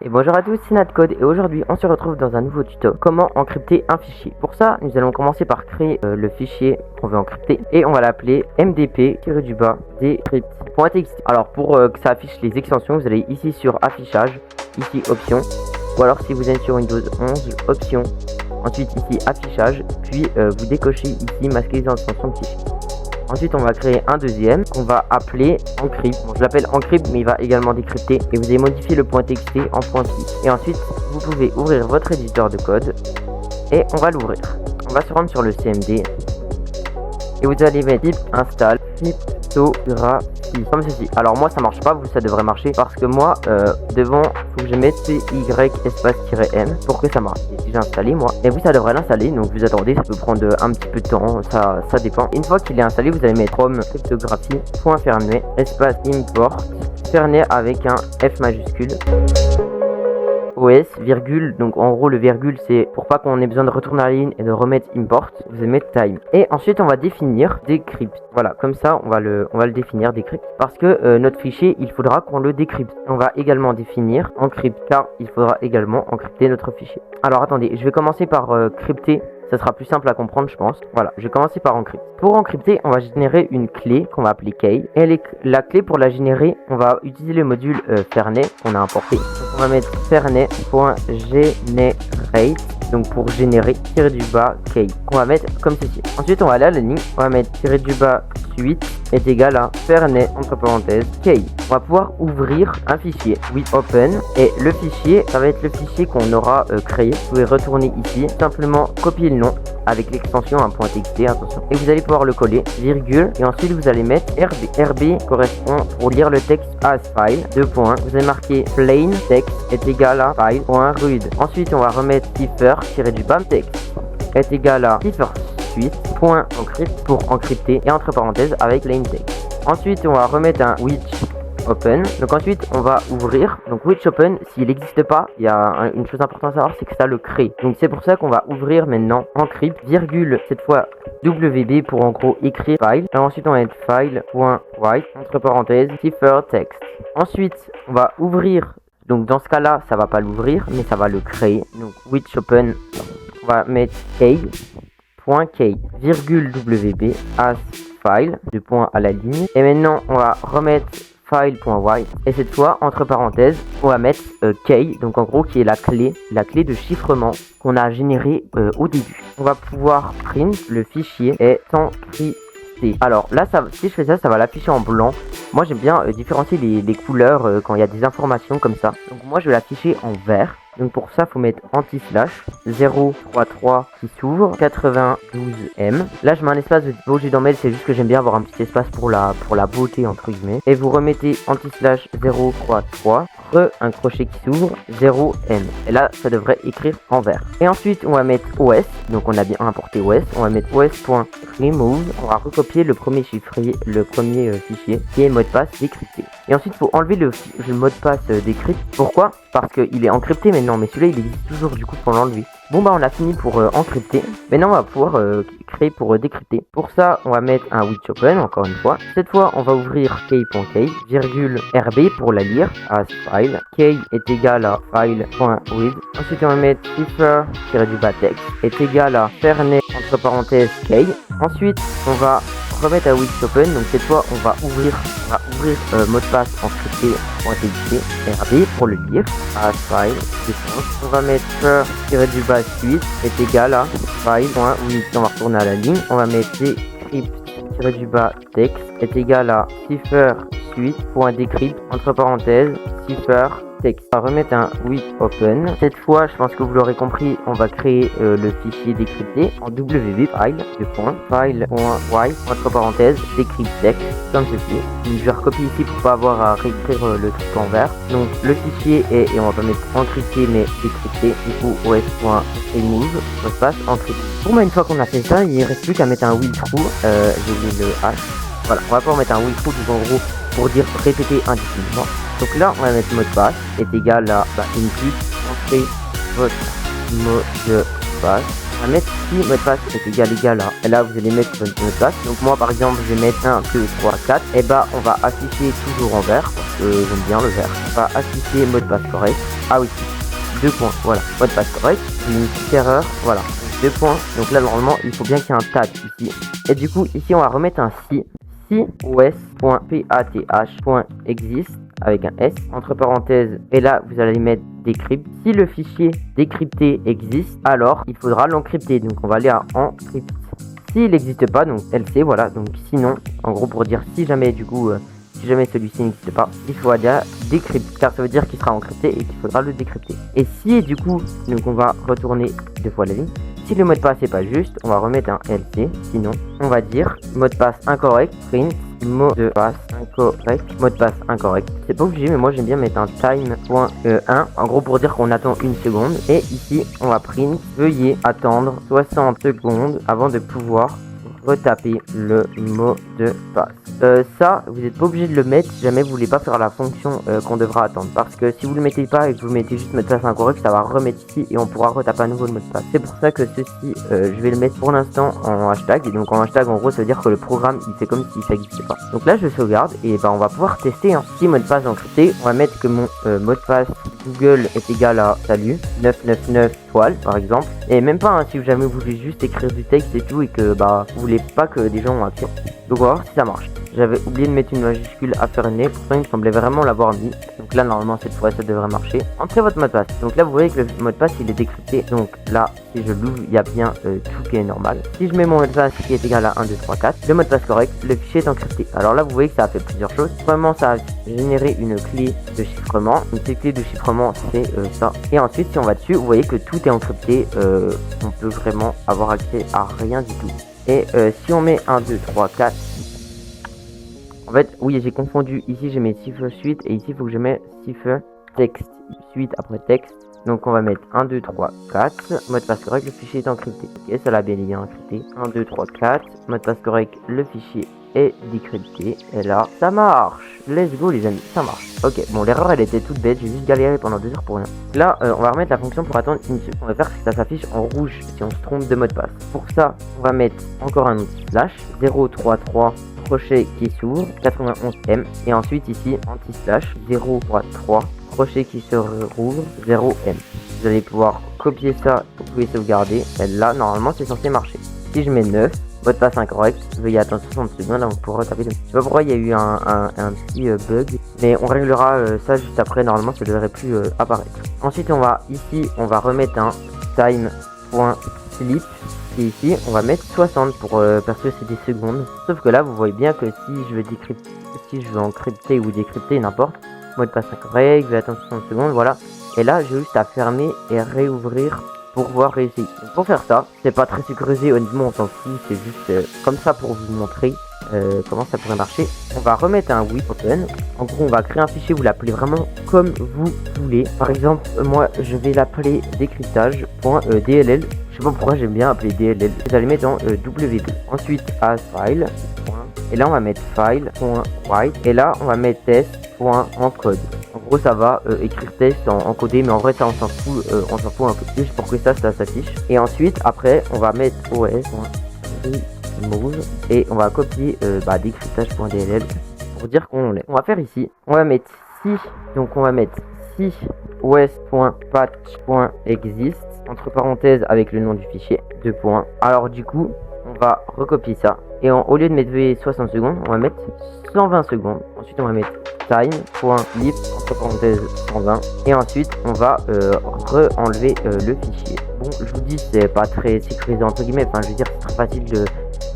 Et bonjour à tous, c'est Natcode et aujourd'hui on se retrouve dans un nouveau tuto comment encrypter un fichier. Pour ça, nous allons commencer par créer le fichier qu'on veut encrypter et on va l'appeler mdp-decrypt.txt. Alors pour que ça affiche les extensions, vous allez ici sur affichage, ici options, ou alors si vous êtes sur Windows 11, options, ensuite ici affichage, puis vous décochez ici masquer les extensions de fichier. Ensuite, on va créer un deuxième qu'on va appeler encrypt. Bon, je l'appelle encrypt, mais il va également décrypter. Et vous allez modifier le point .txt en point .py. Et ensuite, vous pouvez ouvrir votre éditeur de code et on va l'ouvrir. On va se rendre sur le CMD et vous allez mettre type install cryptographie comme ceci. Alors moi ça marche pas, vous ça devrait marcher parce que moi devant faut que je mette py espace-m pour que ça marche. Et si j'ai installé moi, et vous ça devrait l'installer, donc vous attendez, ça peut prendre un petit peu de temps, ça dépend. Une fois qu'il est installé, vous allez mettre from cryptographie.fernet espace import fernet avec un F majuscule OS, virgule, donc en gros le virgule c'est pour pas qu'on ait besoin de retourner à la ligne et de remettre import, vous allez mettre time. Et ensuite on va définir decrypt. Voilà, comme ça on va le définir decrypt parce que notre fichier il faudra qu'on le décrypte. On va également définir encrypt car il faudra également encrypter notre fichier. Alors attendez, je vais commencer par crypter. Ça sera plus simple à comprendre, je pense. Voilà, je vais commencer par encrypter. Pour encrypter, on va générer une clé qu'on va appeler key. Et la clé pour la générer, on va utiliser le module fernet qu'on a importé. Donc on va mettre fernet.generate. Donc pour générer, tiré du bas key. On va mettre comme ceci. Ensuite, on va aller à la ligne. On va mettre tiré du bas suite est égal à fernet entre parenthèses key. On va pouvoir ouvrir un fichier with open et le fichier ça va être le fichier qu'on aura créé. Vous pouvez retourner ici, simplement copier le nom avec l'extension .txt, attention, et vous allez pouvoir le coller, virgule, et ensuite vous allez mettre RB. RB correspond pour lire le texte as file, deux points, vous allez marquer plain text est égal à file.read. Ensuite on va remettre cipher tiré du bas text est égal à cipher .encrypt pour encrypter et entre parenthèses avec plain text. Ensuite on va remettre un which open. Donc ensuite on va ouvrir. Donc which open, s'il n'existe pas, il y a une chose importante à savoir, c'est que ça le crée. Donc c'est pour ça qu'on va ouvrir maintenant encrypt, virgule, cette fois wb pour en gros écrire file. Et ensuite on va mettre file.write entre parenthèses cipher text. Ensuite on va ouvrir. Donc dans ce cas là ça va pas l'ouvrir mais ça va le créer. Donc which open, on va mettre key, virgule wb as file, deux points à la ligne. Et maintenant on va remettre file.write et cette fois entre parenthèses on va mettre key, donc en gros qui est la clé de chiffrement qu'on a généré au début. On va pouvoir print le fichier est encrypté. Alors là si je fais ça, ça va l'afficher en blanc. Moi j'aime bien différencier les couleurs quand il y a des informations comme ça. Donc moi je vais l'afficher en vert. Donc pour ça, faut mettre anti-slash 033 qui s'ouvre 92M. Là, je mets un espace de beauté dans mail, c'est juste que j'aime bien avoir un petit espace pour la beauté entre guillemets. Et vous remettez anti-slash 033 un crochet qui s'ouvre 0M. Et là, ça devrait écrire en vert. Et ensuite, on va mettre OS. Donc on a bien importé OS. On va mettre os.remove. On va recopier le premier fichier qui est mot de passe décrypté. Et ensuite, il faut enlever le mot de passe décrypté. Pourquoi? Parce qu'il est encrypté maintenant, mais celui-là il existe toujours, du coup faut l'enlever. Bon bah on a fini pour encrypter. Maintenant on va pouvoir créer pour décrypter. Pour ça on va mettre un which open encore une fois. Cette fois on va ouvrir key.key, virgule rb pour la lire as file. Key est égal à file.read. Ensuite on va mettre cipher du bas text est égal à fernet entre parenthèses key. Ensuite on va remettre à which open, donc cette fois on va ouvrir mot de passe encrypté.txt rb pour le lire as file. On va mettre du bas suite est égal à file.read. On va retourner à la ligne, on va mettre decrypt du bas text est égal à cipher suite.decrypt entre parenthèses cipher text. On va remettre un with open. Cette fois, je pense que vous l'aurez compris, on va créer le fichier décrypté en wb file.write entre parenthèses decrypt text comme ceci. Donc, je vais recopier ici pour pas avoir à réécrire le truc en vert. Donc le fichier est, et on va pas mettre encrypté mais décrypté, du coup os.remove on passe encrypté. Pour moi, une fois qu'on a fait ça, il reste plus qu'à mettre un will true. J'ai oublié le h. Voilà, on va pas mettre un will true, donc en gros pour dire répéter indéfiniment. Donc là on va mettre mot de passe est égal à input, entrez votre mot de passe on va mettre si mot de passe est égal à, et là vous allez mettre votre mot de passe. Donc moi par exemple je vais mettre 1, 2, 3, 4, et bah on va afficher toujours en vert, parce que j'aime bien le vert. On va afficher mot de passe correct. Ah oui, 2 points, voilà, mot de passe correct, une petite erreur, voilà, 2 points. Donc là normalement il faut bien qu'il y ait un tag ici. Et du coup ici on va remettre un si os.path.exist avec un S entre parenthèses, et là vous allez mettre décrypte. Si le fichier décrypté existe, alors il faudra l'encrypter, donc on va aller à encrypt. S'il n'existe pas, donc LC, voilà, donc sinon, en gros pour dire si jamais du coup si jamais celui-ci n'existe pas, il faut aller à décrypte, car ça veut dire qu'il sera encrypté et qu'il faudra le décrypter. Et si du coup, donc on va retourner 2 fois la ligne. Si le mot de passe n'est pas juste, on va remettre un LC. Sinon, on va dire mot de passe incorrect, print mot de passe incorrect, mot de passe incorrect. C'est pas obligé, mais moi j'aime bien mettre un time.1 en gros pour dire qu'on attend une seconde. Et ici, on va print veuillez attendre 60 secondes avant de pouvoir retaper le mot de passe. Ça, vous n'êtes pas obligé de le mettre si jamais vous voulez pas faire la fonction qu'on devra attendre. Parce que si vous le mettez pas et que vous mettez juste mot de passe incorrect, ça va remettre ici et on pourra retaper à nouveau le mot de passe. C'est pour ça que ceci, je vais le mettre pour l'instant en hashtag. Et donc en hashtag, en gros, ça veut dire que le programme, il fait comme si ça n'existait pas. Donc là, je sauvegarde et ben on va pouvoir tester. Si mot de passe encrypté, on va mettre que mon mot de passe Google est égal à salut 999 toile par exemple. Et même pas si jamais vous voulez juste écrire du texte et tout et que bah vous voulez pas que des gens ont accès. Donc on va voir si ça marche. J'avais oublié de mettre une majuscule à faire nez, pourtant il me semblait vraiment l'avoir mis. Donc là normalement cette fois ça devrait marcher. Entrez votre mot de passe. Donc là vous voyez que le mot de passe il est décrypté. Donc là si je l'ouvre il y a bien tout qui est normal. Si je mets mon mot de passe qui est égal à 1, 2, 3, 4, le mot de passe correct, le fichier est encrypté. Alors là vous voyez que ça a fait plusieurs choses. Premièrement ça a généré une clé de chiffrement. Une clé de chiffrement c'est ça. Et ensuite si on va dessus vous voyez que tout est encrypté. On peut vraiment avoir accès à rien du tout. Et si on met 1, 2, 3, 4, en fait, oui, j'ai confondu. Ici, j'ai mis cipher suite et ici, il faut que je mette cipher texte suite après texte. Donc, on va mettre 1, 2, 3, 4. Mot de passe correct, le fichier est encrypté. Ok, ça l'a bien encrypté. 1, 2, 3, 4. Mot de passe correct, le fichier est décrypté. Et là, ça marche. Let's go, les amis, ça marche. Ok, bon, l'erreur, elle était toute bête. J'ai juste galéré pendant 2 heures pour rien. Là, on va remettre la fonction pour attendre une seconde. Ce qu'on va faire, c'est que ça s'affiche en rouge si on se trompe de mot de passe. Pour ça, on va mettre encore un autre slash 033 crochet qui s'ouvre 91M et ensuite ici anti-slash 033 crochet qui se rouvre 0M. Vous allez pouvoir copier ça, vous pouvez sauvegarder et là normalement c'est censé marcher. Si je mets 9, mot de passe incorrect, veuillez attendre 60 secondes avant de pouvoir taper le. Je sais pas pourquoi il y a eu un petit bug, mais on réglera ça juste après. Normalement ça devrait plus apparaître. Ensuite on va remettre un time.sleep. Et ici, on va mettre 60 pour parce que c'est des secondes. Sauf que là, vous voyez bien que si je veux encrypter ou décrypter n'importe, mot de passe incorrect, je vais attendre 60 secondes, voilà. Et là, j'ai juste à fermer et réouvrir pour pouvoir réessayer. Donc, pour faire ça, c'est pas très sécurisé, honnêtement, on s'en fout, c'est juste comme ça pour vous montrer comment ça pourrait marcher. On va remettre un oui open. En gros, on va créer un fichier, vous l'appelez vraiment comme vous voulez. Par exemple, moi, je vais l'appeler décryptage.dll. Je sais pas pourquoi j'aime bien appeler DLL. Vous allez mettre dans W2. Ensuite, as file. Et là, on va mettre file.write. Et là, on va mettre test.encode. En gros, ça va écrire test en encodé, mais en vrai, ça, on s'en fout un peu. Juste pour que ça s'affiche. Et ensuite, après, on va mettre os.remove. Et on va copier décryptage.dll pour dire qu'on l'est. On va faire ici. On va mettre si. Donc, on va mettre si os.patch.exist. Entre parenthèses avec le nom du fichier, 2 points. Alors du coup, on va recopier ça. Et au lieu de mettre 60 secondes, on va mettre 120 secondes. Ensuite, on va mettre time.lip, entre parenthèses 120. Et ensuite, on va re-enlever le fichier. Bon, je vous dis, c'est pas très sécurisé entre guillemets. Enfin, je veux dire, c'est très facile de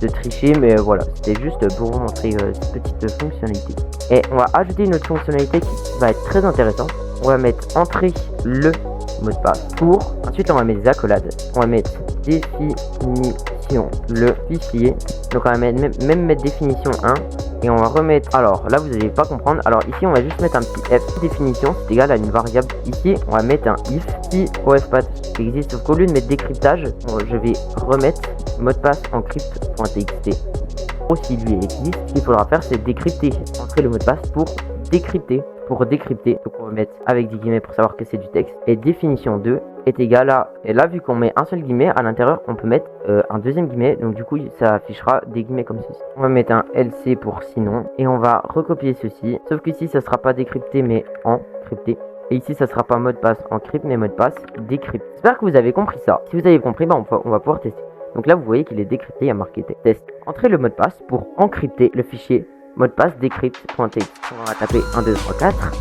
tricher. Mais voilà, c'était juste pour vous montrer cette petite fonctionnalité. Et on va ajouter une autre fonctionnalité qui va être très intéressante. On va mettre entrer le mot de passe pour. Ensuite on va mettre des accolades. On va mettre définition le fichier. Donc on va même mettre définition 1 et on va remettre. Alors là vous n'allez pas comprendre. Alors ici on va juste mettre un petit f. Définition c'est égal à une variable. Ici on va mettre un if si ospath existe. Sauf qu'au lieu de mettre décryptage, je vais remettre mot de passe encrypt.txt. Si lui existe, ce qu'il faudra faire c'est décrypter. Entrer le mot de passe pour décrypter. Donc on va mettre avec des guillemets pour savoir que c'est du texte. Et définition 2 est égal à... Et là, vu qu'on met un seul guillemet, à l'intérieur, on peut mettre un deuxième guillemet. Donc du coup, ça affichera des guillemets comme ceci. On va mettre un LC pour sinon. Et on va recopier ceci. Sauf que ici, ça sera pas décrypté, mais encrypté. Et ici, ça sera pas mot de passe encrypté, mais mot de passe décrypté. J'espère que vous avez compris ça. Si vous avez compris, bah, on va pouvoir tester. Donc là, vous voyez qu'il est décrypté, il y a marqué test. Entrez le mot de passe pour encrypter le fichier mot de passe decrypt.txt. On va taper 1, 2, 3, 4.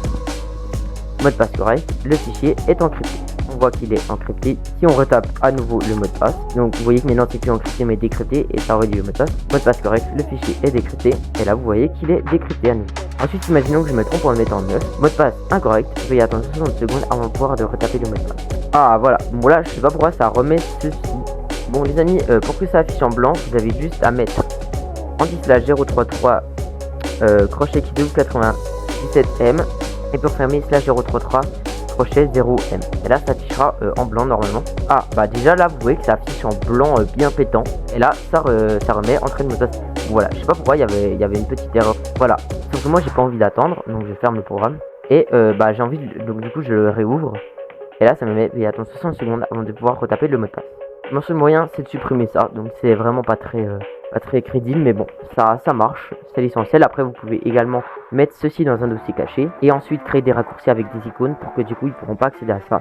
Mot de passe correct, le fichier est encrypté. On voit qu'il est encrypté. Si on retape à nouveau le mot de passe, donc vous voyez que maintenant c'est plus encrypté mais décrypté et ça réduit le mot de passe. Mot de passe correct, le fichier est décrypté et là vous voyez qu'il est décrypté à nouveau. Ensuite imaginons que je me trompe en le mettant en 9. Mot de passe incorrect, veuillez attendre 60 secondes avant de pouvoir retaper le mot de passe. Ah voilà, bon là je sais pas pourquoi ça remet ceci. Bon les amis, pour que ça affiche en blanc, vous avez juste à mettre anti/033 crochet qui double 97M et pour fermer /033 crochet 0M. Et là ça affichera en blanc normalement. Ah bah déjà là vous voyez que ça affiche en blanc bien pétant. Et là ça remet entrée de mot de passe. Voilà, je sais pas pourquoi il y avait une petite erreur. Voilà, sauf que moi j'ai pas envie d'attendre, donc je ferme le programme. Et bah j'ai envie de... donc du coup je le réouvre. Et là ça me met, il attend 60 secondes avant de pouvoir retaper le mot de passe. Mon seul moyen c'est de supprimer ça, donc c'est vraiment pas très crédible, mais bon, ça marche, c'est l'essentiel. Après vous pouvez également mettre ceci dans un dossier caché et ensuite créer des raccourcis avec des icônes pour que du coup ils pourront pas accéder à ça.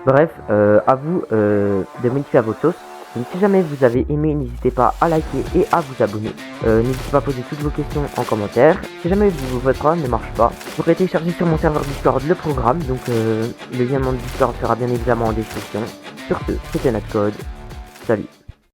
Bref, à vous de modifier à vos sauces. Donc si jamais vous avez aimé, n'hésitez pas à liker et à vous abonner. N'hésitez pas à poser toutes vos questions en commentaire. Si jamais votre programme ne marche pas, vous pourrez télécharger sur mon serveur Discord le programme, donc le lien de mon Discord sera bien évidemment en description. Sur ce, c'était Natcode. Salut.